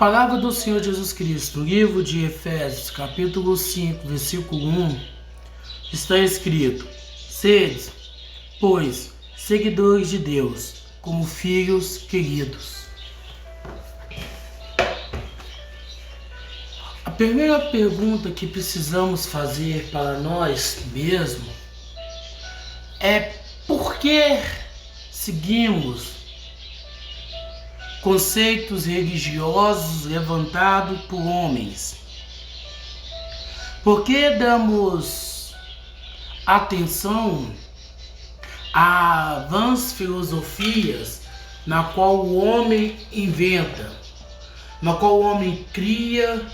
palavra do Senhor Jesus Cristo, no livro de Efésios, capítulo 5, versículo 1, está escrito: Sede, pois, seguidores de Deus, como filhos queridos. A primeira pergunta que precisamos fazer para nós mesmos é: por que seguimos conceitos religiosos levantados por homens? Por que damos atenção a vãs filosofias na qual o homem inventa, na qual o homem cria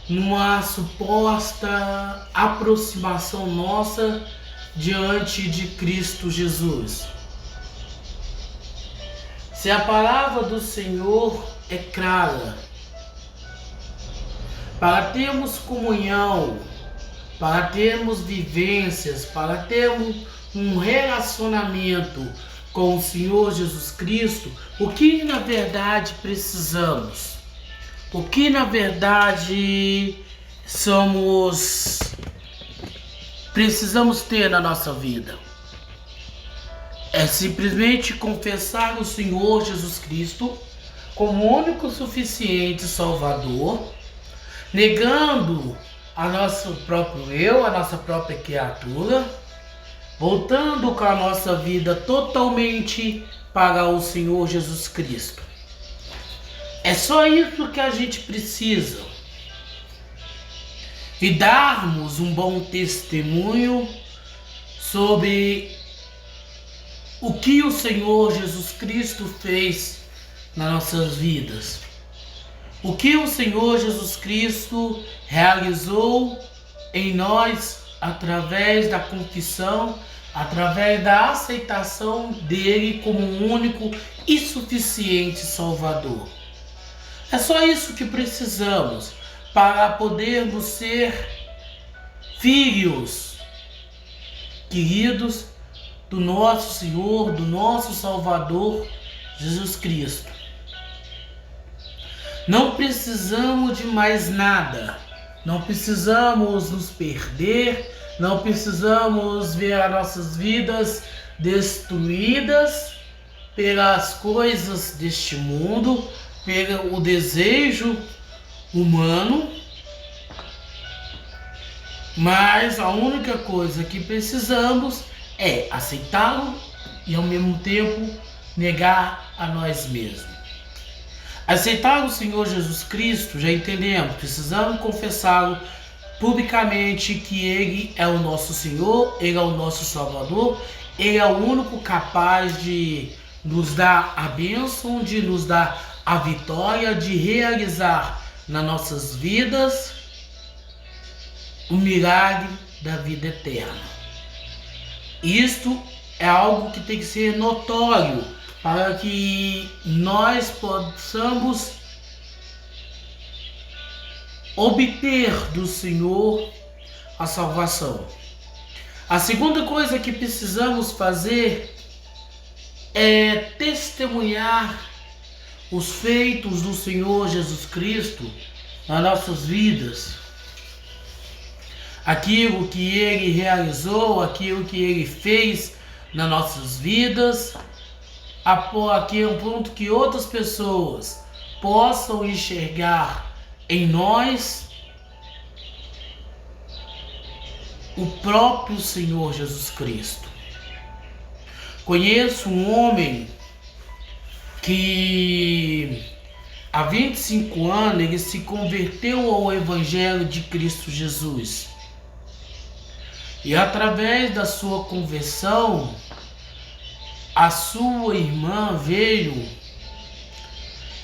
numa suposta aproximação nossa diante de Cristo Jesus? Se a palavra do Senhor é clara, para termos comunhão, para termos vivências, para termos um relacionamento com o Senhor Jesus Cristo, o que na verdade precisamos? O que na verdade precisamos ter na nossa vida? É simplesmente confessar o Senhor Jesus Cristo como o único suficiente Salvador, negando a nosso próprio eu, a nossa própria criatura, voltando com a nossa vida totalmente para o Senhor Jesus Cristo. É só isso que a gente precisa. E darmos um bom testemunho sobre o que o Senhor Jesus Cristo fez nas nossas vidas. O que o Senhor Jesus Cristo realizou em nós através da confissão, através da aceitação dele como um único e suficiente Salvador. É só isso que precisamos para podermos ser filhos queridos do nosso Senhor, do nosso Salvador, Jesus Cristo. Não precisamos de mais nada. Não precisamos nos perder. Não precisamos ver as nossas vidas destruídas pelas coisas deste mundo, pelo desejo humano. Mas a única coisa que precisamos é aceitá-lo e ao mesmo tempo negar a nós mesmos. Aceitar o Senhor Jesus Cristo, já entendemos, precisamos confessá-lo publicamente que Ele é o nosso Senhor, Ele é o nosso Salvador, Ele é o único capaz de nos dar a bênção, de nos dar a vitória, de realizar nas nossas vidas o milagre da vida eterna. Isto é algo que tem que ser notório para que nós possamos obter do Senhor a salvação. A segunda coisa que precisamos fazer é testemunhar os feitos do Senhor Jesus Cristo nas nossas vidas. Aquilo que Ele realizou, aquilo que Ele fez nas nossas vidas, aqui um ponto que outras pessoas possam enxergar em nós o próprio Senhor Jesus Cristo. Conheço um homem que há 25 anos ele se converteu ao Evangelho de Cristo Jesus. E através da sua conversão, a sua irmã veio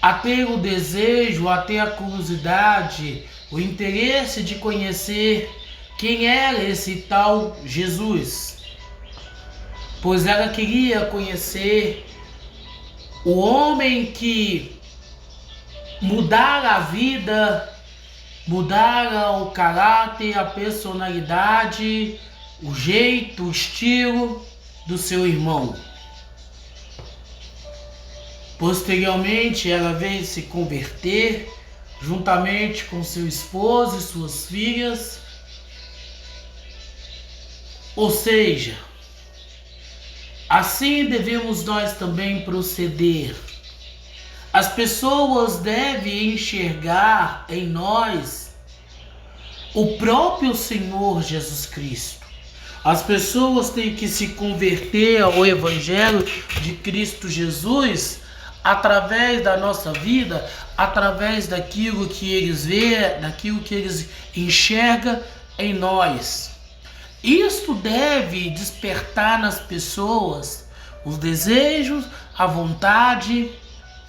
a ter o desejo, a ter a curiosidade, o interesse de conhecer quem era esse tal Jesus. Pois ela queria conhecer o homem que mudara a vida, mudara o caráter, a personalidade, o jeito, o estilo do seu irmão. Posteriormente, ela veio se converter juntamente com seu esposo e suas filhas. Ou seja, assim devemos nós também proceder. As pessoas devem enxergar em nós o próprio Senhor Jesus Cristo. As pessoas têm que se converter ao Evangelho de Cristo Jesus através da nossa vida, através daquilo que eles veem, daquilo que eles enxergam em nós. Isto deve despertar nas pessoas os desejos, a vontade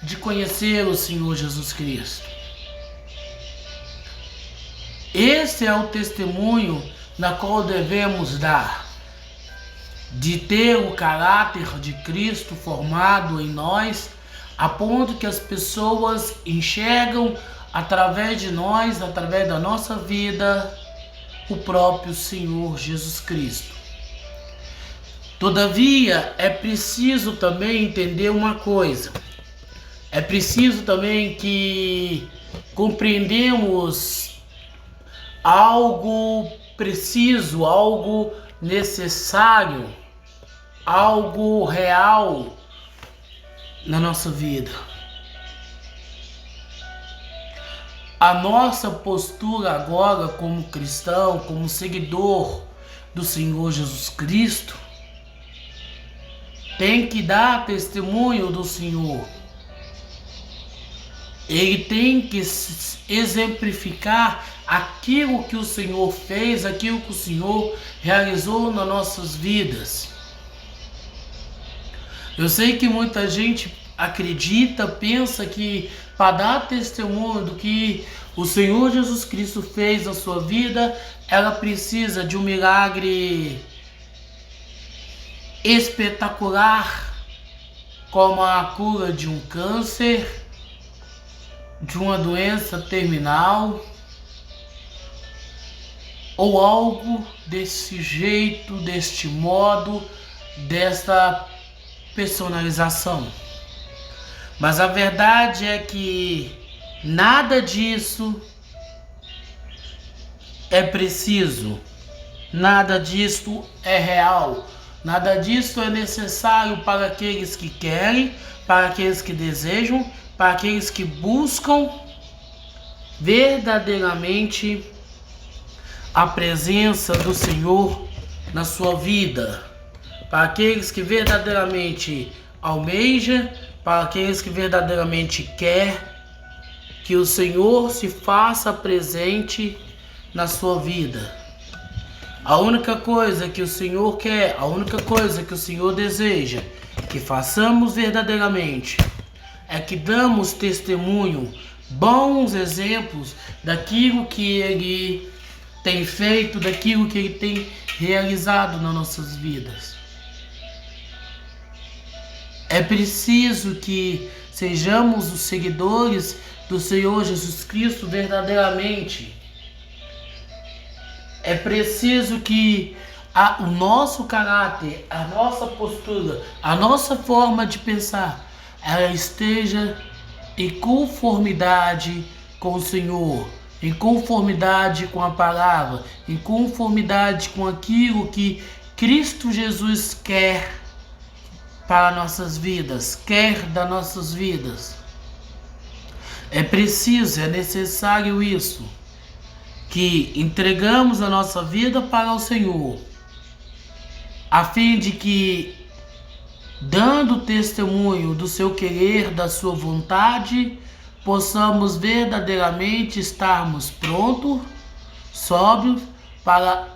de conhecer o Senhor Jesus Cristo. Esse é o testemunho na qual devemos dar, de ter o caráter de Cristo formado em nós, a ponto que as pessoas enxergam através de nós, através da nossa vida, o próprio Senhor Jesus Cristo. Todavia, é preciso também entender uma coisa. É preciso também que compreendemos algo preciso, algo necessário, algo real na nossa vida. A nossa postura agora como cristão, como seguidor do Senhor Jesus Cristo, tem que dar testemunho do Senhor. Ele tem que exemplificar aquilo que o Senhor fez, aquilo que o Senhor realizou nas nossas vidas. Eu sei que muita gente acredita, pensa que para dar testemunho do que o Senhor Jesus Cristo fez na sua vida, ela precisa de um milagre espetacular, como a cura de um câncer, de uma doença terminal, ou algo desse jeito, deste modo, desta personalização. Mas a verdade é que nada disso é preciso, nada disso é real, nada disso é necessário para aqueles que querem, para aqueles que desejam, para aqueles que buscam verdadeiramente a presença do Senhor na sua vida, para aqueles que verdadeiramente almejam, para aqueles que verdadeiramente querem que o Senhor se faça presente na sua vida. A única coisa que o Senhor quer, a única coisa que o Senhor deseja que façamos verdadeiramente é que damos testemunho, bons exemplos daquilo que Ele tem feito, daquilo que Ele tem realizado nas nossas vidas. É preciso que sejamos os seguidores do Senhor Jesus Cristo verdadeiramente. É preciso que o nosso caráter, a nossa postura, a nossa forma de pensar, ela esteja em conformidade com o Senhor, em conformidade com a palavra, em conformidade com aquilo que Cristo Jesus quer para nossas vidas, quer das nossas vidas. É preciso, é necessário isso, que entregamos a nossa vida para o Senhor, a fim de que, dando testemunho do seu querer, da sua vontade, possamos verdadeiramente estarmos prontos, sóbrios, para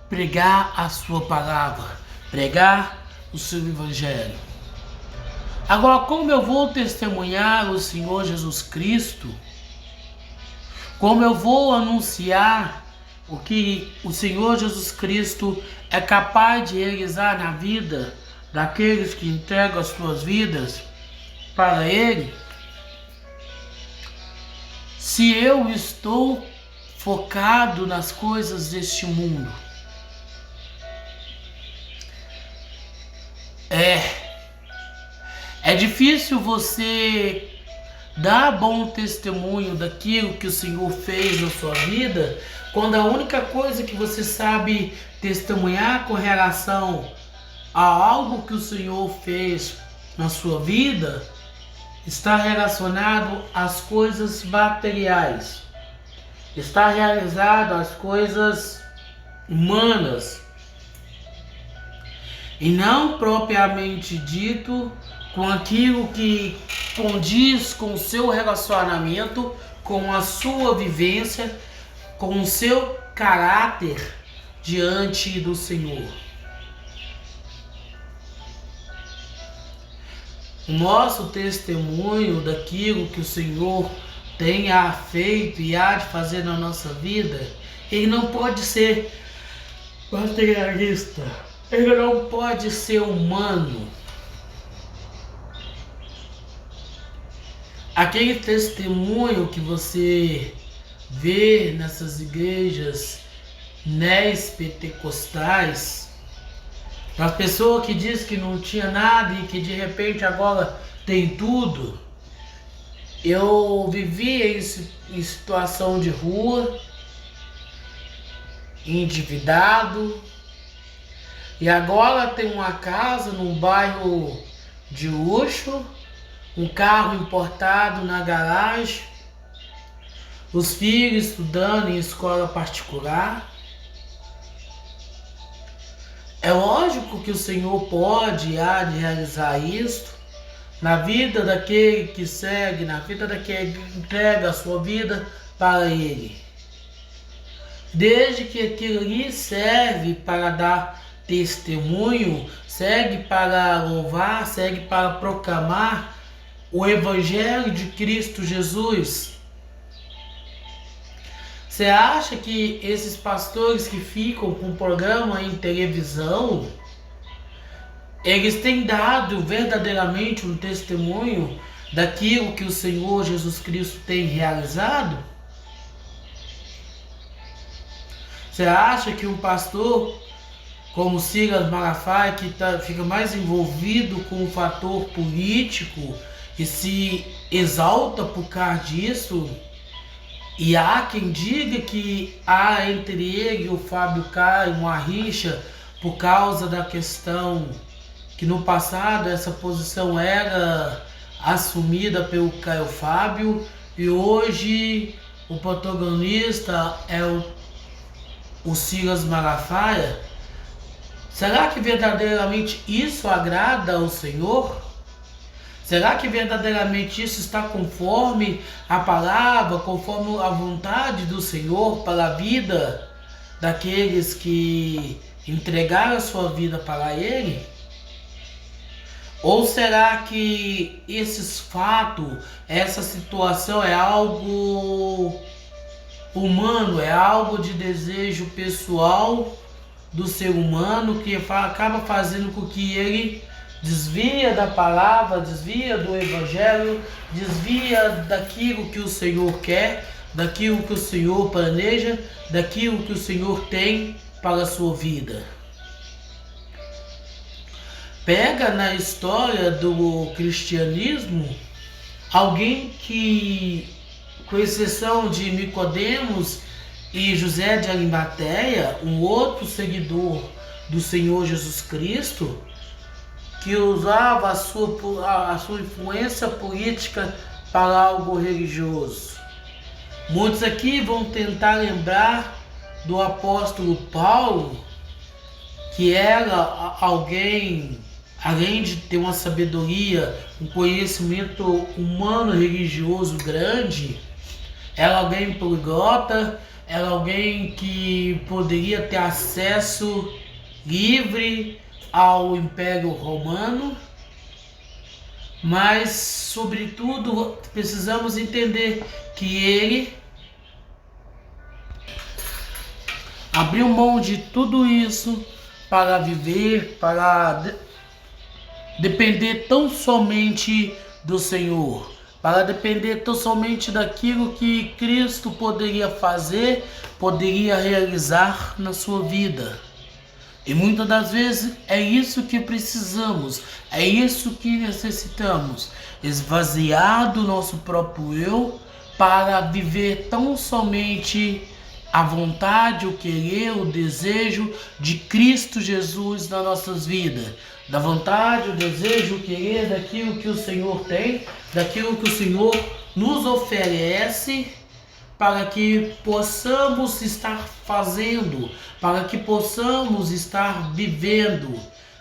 pregar a sua palavra, pregar o seu evangelho. Agora, como eu vou testemunhar o Senhor Jesus Cristo? Como eu vou anunciar o que o Senhor Jesus Cristo é capaz de realizar na vida daqueles que entregam as suas vidas para Ele, se eu estou focado nas coisas deste mundo? É difícil você dar bom testemunho daquilo que o Senhor fez na sua vida, quando a única coisa que você sabe testemunhar com relação a algo que o Senhor fez na sua vida está relacionado às coisas materiais, está realizado às coisas humanas e não propriamente dito com aquilo que condiz com o seu relacionamento, com a sua vivência, com o seu caráter diante do Senhor. O nosso testemunho daquilo que o Senhor tenha feito e há de fazer na nossa vida, ele não pode ser materialista, ele não pode ser humano. Aquele testemunho que você vê nessas igrejas neopentecostais, a pessoa que diz que não tinha nada e que de repente agora tem tudo. Eu vivi em situação de rua, endividado, e agora tenho uma casa num bairro de luxo, um carro importado na garagem, os filhos estudando em escola particular. É lógico que o Senhor pode e há de realizar isso na vida daquele que segue, na vida daquele que entrega a sua vida para Ele. Desde que aquilo ali serve para dar testemunho, segue para louvar, segue para proclamar o Evangelho de Cristo Jesus. Você acha que esses pastores que ficam com programa em televisão, eles têm dado verdadeiramente um testemunho daquilo que o Senhor Jesus Cristo tem realizado? Você acha que um pastor como Silas Malafaia, que fica mais envolvido com o fator político e se exalta por causa disso, e há quem diga que há entre ele e o Fábio Caio uma rixa por causa da questão que no passado essa posição era assumida pelo Caio Fábio e hoje o protagonista é o Silas Malafaia? Será que verdadeiramente isso agrada ao Senhor? Será que verdadeiramente isso está conforme a palavra, conforme a vontade do Senhor para a vida daqueles que entregaram a sua vida para Ele? Ou será que esses fatos, essa situação é algo humano, é algo de desejo pessoal do ser humano que acaba fazendo com que ele desvia da palavra, desvia do Evangelho, desvia daquilo que o Senhor quer, daquilo que o Senhor planeja, daquilo que o Senhor tem para a sua vida? Pega na história do cristianismo alguém que, com exceção de Nicodemos e José de Arimateia, um outro seguidor do Senhor Jesus Cristo, que usava a sua influência política para algo religioso. Muitos aqui vão tentar lembrar do apóstolo Paulo, que era alguém, além de ter uma sabedoria, um conhecimento humano religioso grande, era alguém poliglota, era alguém que poderia ter acesso livre ao Império Romano, mas, sobretudo, precisamos entender que ele abriu mão de tudo isso para viver, para depender tão somente do Senhor, para depender tão somente daquilo que Cristo poderia fazer, poderia realizar na sua vida. E muitas das vezes é isso que precisamos, é isso que necessitamos, esvaziar do nosso próprio eu para viver tão somente a vontade, o querer, o desejo de Cristo Jesus nas nossas vidas. Da vontade, o desejo, o querer daquilo que o Senhor tem, daquilo que o Senhor nos oferece, para que possamos estar fazendo, para que possamos estar vivendo,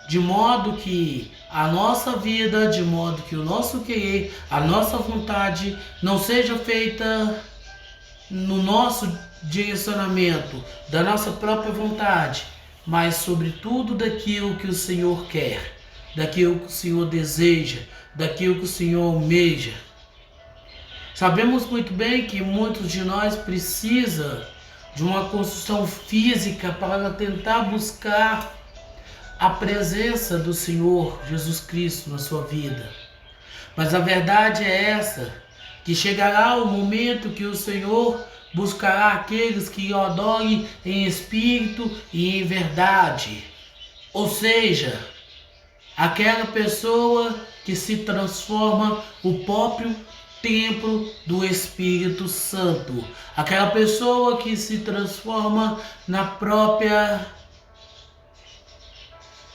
de modo que a nossa vida, de modo que o nosso querer, a nossa vontade não seja feita no nosso direcionamento, da nossa própria vontade, mas sobretudo daquilo que o Senhor quer, daquilo que o Senhor deseja, daquilo que o Senhor almeja. Sabemos muito bem que muitos de nós precisam de uma construção física para tentar buscar a presença do Senhor Jesus Cristo na sua vida. Mas a verdade é essa, que chegará o momento que o Senhor buscará aqueles que o adorem em espírito e em verdade. Ou seja, aquela pessoa que se transforma o próprio templo do Espírito Santo, aquela pessoa que se transforma na própria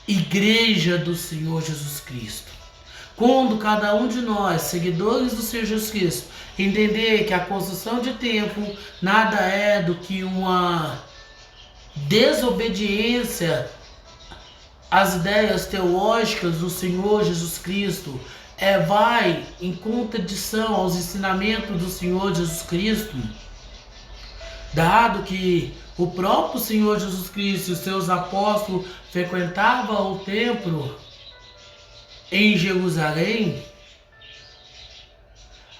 igreja do Senhor Jesus Cristo. Quando cada um de nós, seguidores do Senhor Jesus Cristo, entender que a construção de templo nada é do que uma desobediência às ideias teológicas do Senhor Jesus Cristo, vai em contradição aos ensinamentos do Senhor Jesus Cristo, dado que o próprio Senhor Jesus Cristo e os seus apóstolos frequentavam o templo em Jerusalém,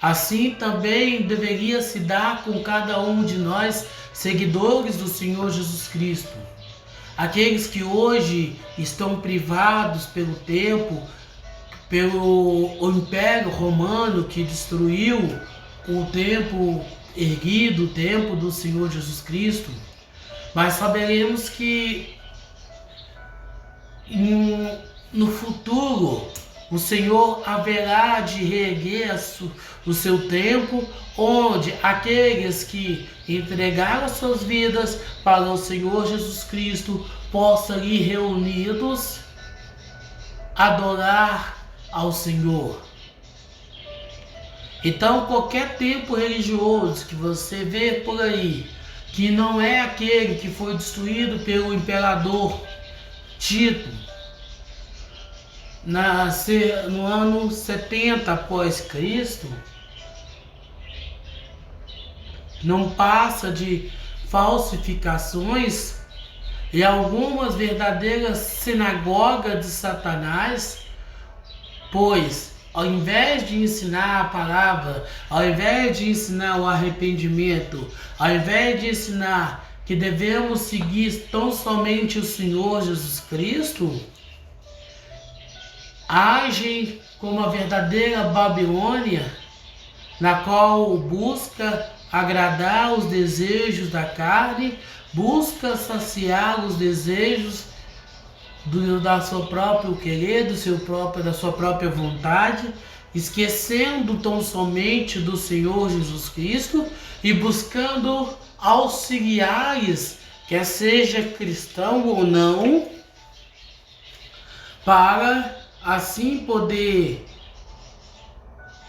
assim também deveria se dar com cada um de nós, seguidores do Senhor Jesus Cristo. Aqueles que hoje estão privados pelo tempo, pelo Império Romano que destruiu o templo erguido, o templo do Senhor Jesus Cristo, mas saberemos que no futuro o Senhor haverá de reerguer o seu templo, onde aqueles que entregaram suas vidas para o Senhor Jesus Cristo possam ir reunidos adorar ao Senhor. Então, qualquer templo religioso que você vê por aí, que não é aquele que foi destruído pelo imperador Tito no ano 70 após Cristo, não passa de falsificações e algumas verdadeiras sinagogas de Satanás, pois ao invés de ensinar a palavra, ao invés de ensinar o arrependimento, ao invés de ensinar que devemos seguir tão somente o Senhor Jesus Cristo, agem como a verdadeira Babilônia, na qual busca agradar os desejos da carne, busca saciar os desejos da sua própria querer, da sua própria vontade, esquecendo tão somente do Senhor Jesus Cristo e buscando auxiliares, quer seja cristão ou não, para assim poder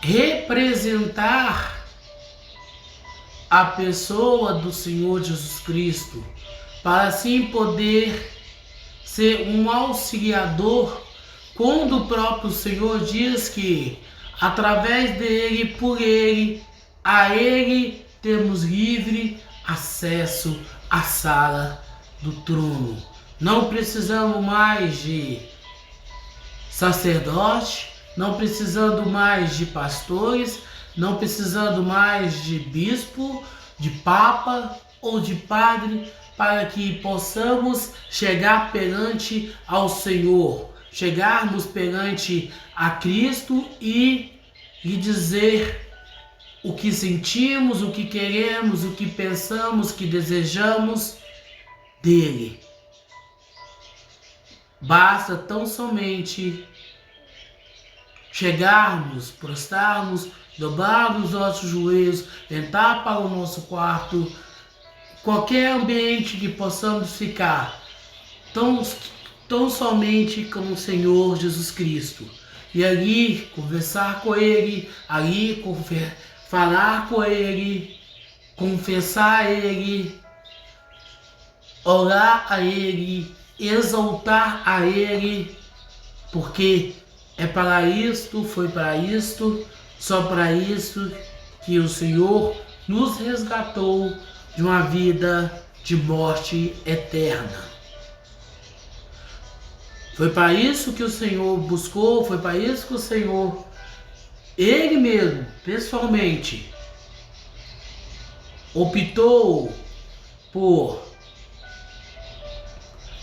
representar a pessoa do Senhor Jesus Cristo, para assim poder ser um auxiliador, quando o próprio Senhor diz que através dele, por ele, a ele temos livre acesso à sala do trono. Não precisamos mais de sacerdote, não precisando mais de pastores, não precisando mais de bispo, de papa ou de padre, para que possamos chegar perante ao Senhor, chegarmos perante a Cristo e lhe dizer o que sentimos, o que queremos, o que pensamos, o que desejamos dele. Basta tão somente chegarmos, prostrarmos, dobrarmos os nossos joelhos, entrar para o nosso quarto, qualquer ambiente que possamos ficar, tão somente com o Senhor Jesus Cristo. E ali conversar com Ele, ali falar com Ele, confessar a Ele, orar a Ele, exaltar a Ele, porque é para isto, foi para isto, só para isto que o Senhor nos resgatou de uma vida de morte eterna. Foi para isso que o Senhor buscou, foi para isso que o Senhor, Ele mesmo, pessoalmente, optou por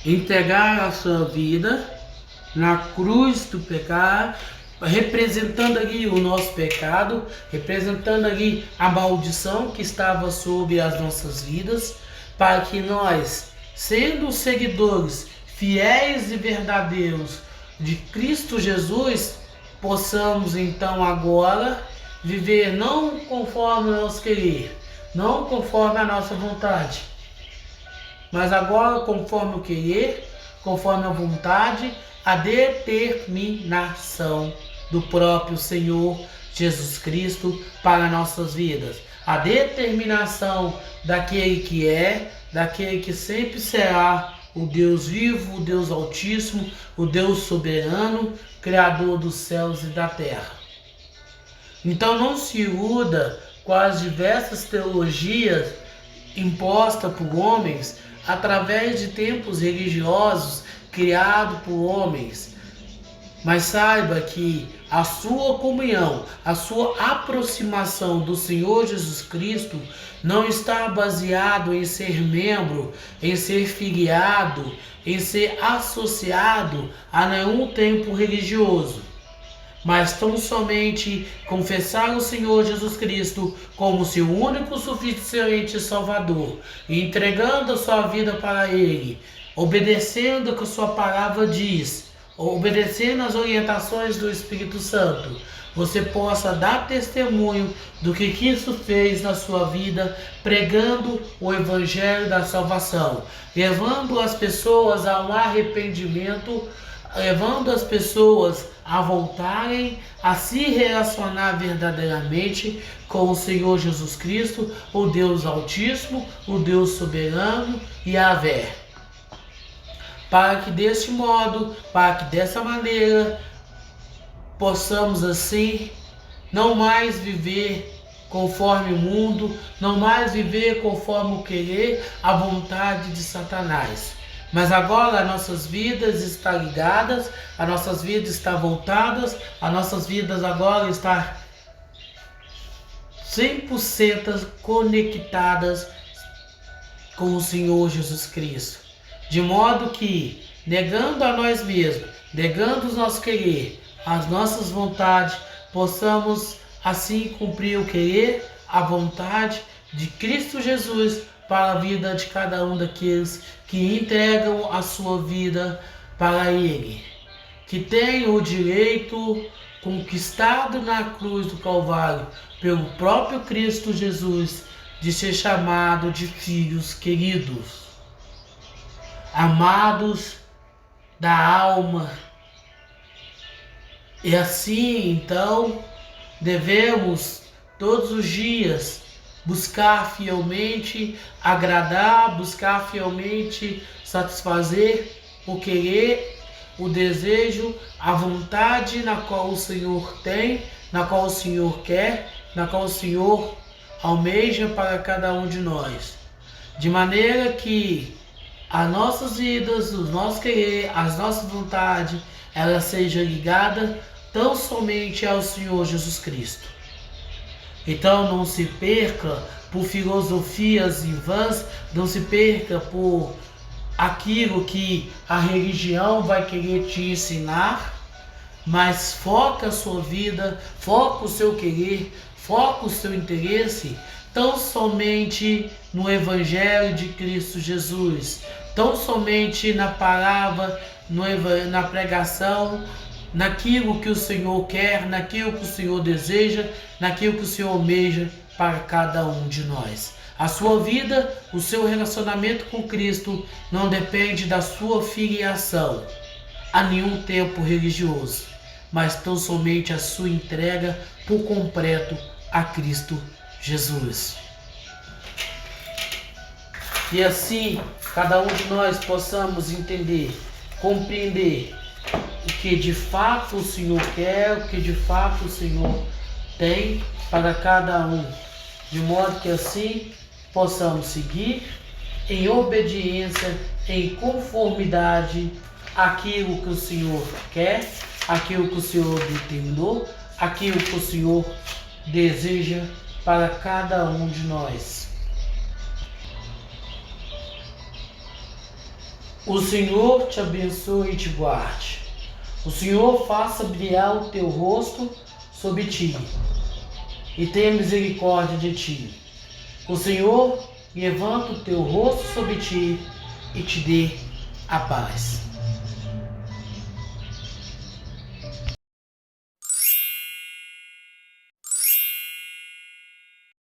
entregar a sua vida na cruz do pecado, representando ali o nosso pecado, representando ali a maldição que estava sobre as nossas vidas, para que nós, sendo seguidores fiéis e verdadeiros de Cristo Jesus, possamos então agora viver não conforme o nosso querer, não conforme a nossa vontade, mas agora conforme o querer, conforme a vontade, a determinação do próprio Senhor Jesus Cristo para nossas vidas. A determinação daquele que é, daquele que sempre será o Deus vivo, o Deus Altíssimo, o Deus soberano, Criador dos céus e da terra. Então não se iluda com as diversas teologias impostas por homens através de templos religiosos criado por homens, mas saiba que a sua comunhão, a sua aproximação do Senhor Jesus Cristo não está baseado em ser membro, em ser filiado, em ser associado a nenhum templo religioso, mas tão somente confessar o Senhor Jesus Cristo como seu único suficiente Salvador, e entregando a sua vida para Ele, obedecendo o que a sua palavra diz, obedecendo as orientações do Espírito Santo, você possa dar testemunho do que Cristo fez na sua vida, pregando o Evangelho da salvação, levando as pessoas a um arrependimento, levando as pessoas a voltarem a se relacionar verdadeiramente com o Senhor Jesus Cristo, o Deus Altíssimo, o Deus Soberano e Yahvé. Para que deste modo, para que dessa maneira, possamos assim não mais viver conforme o mundo, não mais viver conforme o querer, a vontade de Satanás. Mas agora as nossas vidas estão ligadas, as nossas vidas estão voltadas, as nossas vidas agora estão 100% conectadas com o Senhor Jesus Cristo. De modo que, negando a nós mesmos, negando os nossos querer, as nossas vontades, possamos assim cumprir o querer, a vontade de Cristo Jesus para a vida de cada um daqueles que entregam a sua vida para Ele, que tem o direito conquistado na cruz do Calvário pelo próprio Cristo Jesus de ser chamado de filhos queridos, amados da alma. E assim, então, devemos todos os dias buscar fielmente agradar, buscar fielmente satisfazer o querer, o desejo, a vontade na qual o Senhor tem, na qual o Senhor quer, na qual o Senhor almeja para cada um de nós. De maneira que as nossas vidas, os nossos querer, as nossas vontades, ela seja ligada tão somente ao Senhor Jesus Cristo. Então não se perca por filosofias vãs, não se perca por aquilo que a religião vai querer te ensinar, mas foca a sua vida, foca o seu querer, foca o seu interesse tão somente no Evangelho de Cristo Jesus, tão somente na palavra, na pregação, naquilo que o Senhor quer, naquilo que o Senhor deseja, naquilo que o Senhor almeja para cada um de nós. A sua vida, o seu relacionamento com Cristo não depende da sua filiação a nenhum tempo religioso, mas tão somente a sua entrega por completo a Cristo Jesus. E assim, cada um de nós possamos entender, compreender o que de fato o Senhor quer, o que de fato o Senhor tem para cada um, de modo que assim possamos seguir em obediência, em conformidade àquilo que o Senhor quer, aquilo que o Senhor determinou, aquilo que o Senhor deseja para cada um de nós. O Senhor te abençoe e te guarde. O Senhor faça brilhar o teu rosto sobre ti e tenha misericórdia de ti. O Senhor levanta o teu rosto sobre ti e te dê a paz.